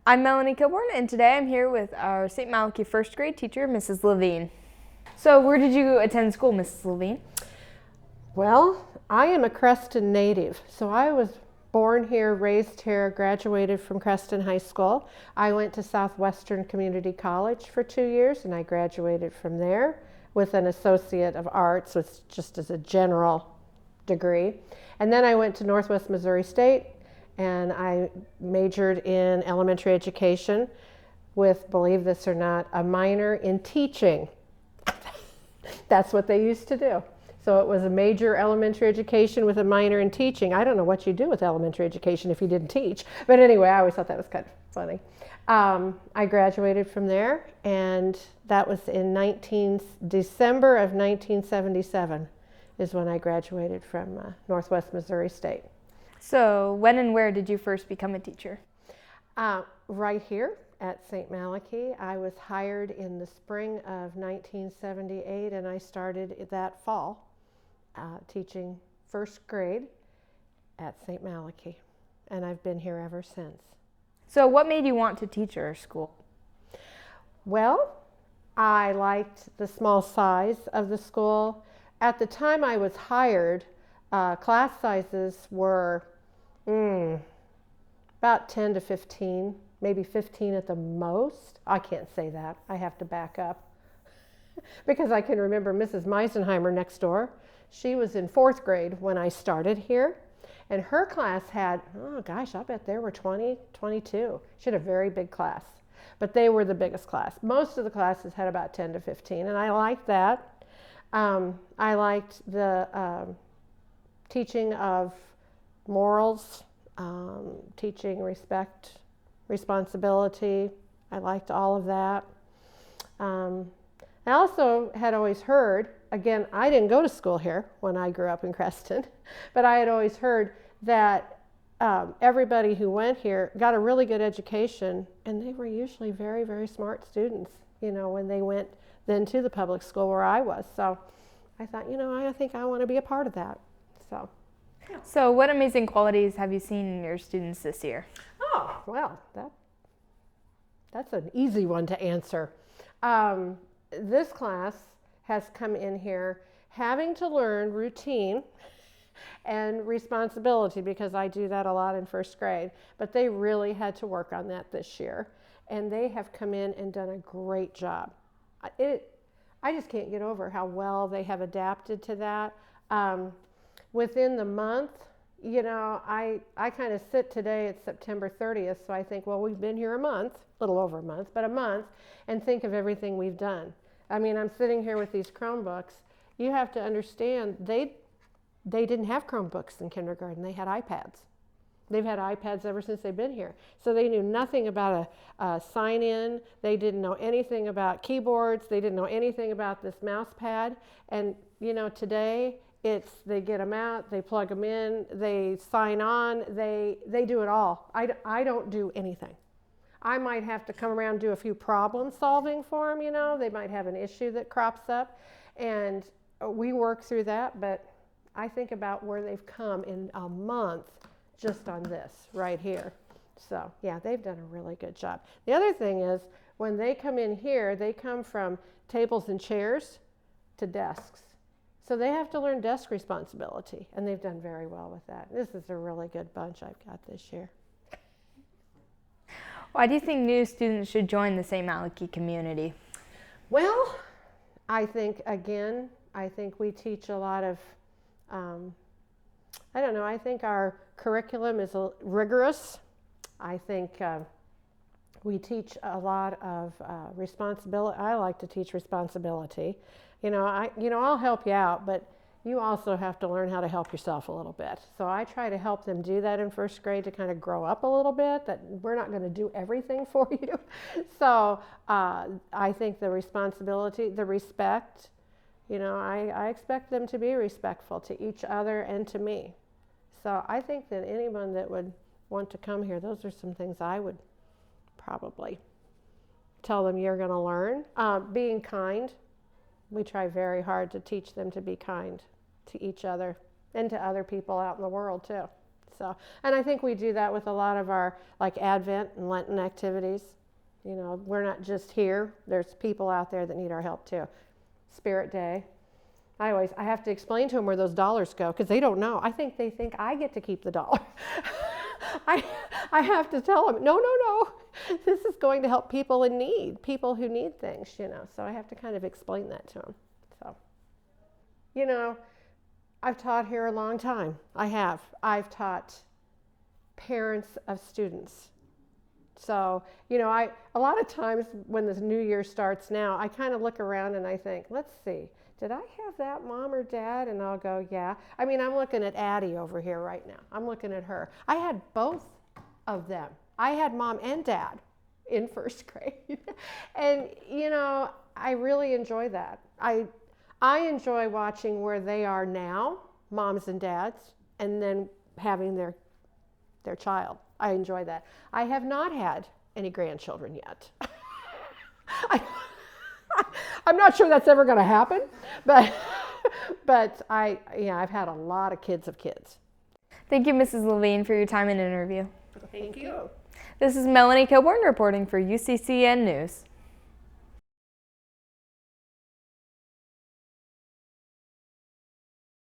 I'm Melanie Kilborn, and today I'm here with our St Malachy first grade teacher, Mrs. Levine. So where did you attend school, Mrs. Levine? Well, I am a Creston native, so I was born here, raised here, graduated from Creston High School. I went to Southwestern Community College for 2 years, and I graduated from there with an Associate of Arts, which just as a general degree. And then I went to Northwest Missouri State, and I majored in elementary education with, believe this or not, a minor in teaching. That's what they used to do. So it was a major elementary education with a minor in teaching. I don't know what you do with elementary education if you didn't teach. But anyway, I always thought that was kind of funny. I graduated from there, and that was in December of 1977 is when I graduated from Northwest Missouri State. So when and where did you first become a teacher? Right here at St Malachy. I was hired in the spring of 1978, and I started that fall teaching first grade at St Malachy, and I've been here ever since. So what made you want to teach at our school? Well, I liked the small size of the school. At the time I was hired, class sizes were about 10 to 15, maybe 15 at the most. I can't say that. I have to back up because I can remember Mrs. Meisenheimer next door. She was in 4th grade when I started here, and her class had, oh gosh, I bet there were 20, 22. She had a very big class, but they were the biggest class. Most of the classes had about 10 to 15, and I liked that. I liked the teaching of morals, teaching respect, responsibility. I liked all of that. I also had always heard, again, I didn't go to school here when I grew up in Creston, but I had always heard that everybody who went here got a really good education, and they were usually very, very smart students, when they went then to the public school where I was. So I thought, I think I want to be a part of that. So what amazing qualities have you seen in your students this year? Oh, well, that's an easy one to answer. This class has come in here having to learn routine and responsibility, because I do that a lot in first grade, but they really had to work on that this year, and they have come in and done a great job. I just can't get over how well they have adapted to that. Within the month, I kind of sit today, it's September 30th, so I think, well, we've been here a month, a little over a month, but a month, and think of everything we've done. I mean, I'm sitting here with these Chromebooks. You have to understand, they didn't have Chromebooks in kindergarten, they had iPads. They've had iPads ever since they've been here. So they knew nothing about a sign-in. They didn't know anything about keyboards. They didn't know anything about this mouse pad. And, today, they get them out, they plug them in, they sign on, they do it all. I don't do anything. I might have to come around and do a few problem solving for them, they might have an issue that crops up, and we work through that, but I think about where they've come in a month just on this right here. So yeah, they've done a really good job. The other thing is, when they come in here, they come from tables and chairs to desks. So they have to learn desk responsibility, and they've done very well with that. This is a really good bunch I've got this year. Why do you think new students should join the St. Malachy community? Well, I think we teach a lot of, I think our curriculum is rigorous. I think we teach a lot of responsibility. I like to teach responsibility. I'll help you out, but you also have to learn how to help yourself a little bit. So I try to help them do that in first grade to kind of grow up a little bit, that we're not going to do everything for you. So I think the responsibility, the respect, I expect them to be respectful to each other and to me. So I think that anyone that would want to come here, those are some things I would probably tell them you're going to learn. Being kind. We try very hard to teach them to be kind to each other and to other people out in the world too. So, and I think we do that with a lot of our like Advent and Lenten activities. You know, we're not just here. There's people out there that need our help too. Spirit Day. I have to explain to them where those dollars go because they don't know. I think they think I get to keep the dollar. I have to tell them, no. This is going to help people in need, people who need things, you know. So I have to kind of explain that to them. So, you know, I've taught here a long time. I've taught parents of students. So, you know, a lot of times when this new year starts now, I kind of look around and I think, let's see, did I have that mom or dad? And I'll go, yeah. I mean, I'm looking at Addie over here right now. I'm looking at her. I had both of them. I had mom and dad in first grade. And, you know, I really enjoy that. I enjoy watching where they are now, moms and dads, and then having their child. I enjoy that. I have not had any grandchildren yet. I'm not sure that's ever going to happen, but I've had a lot of kids of kids. Thank you, Mrs. Levine, for your time and interview. Thank you. This is Melanie Kilborn reporting for UCCN News.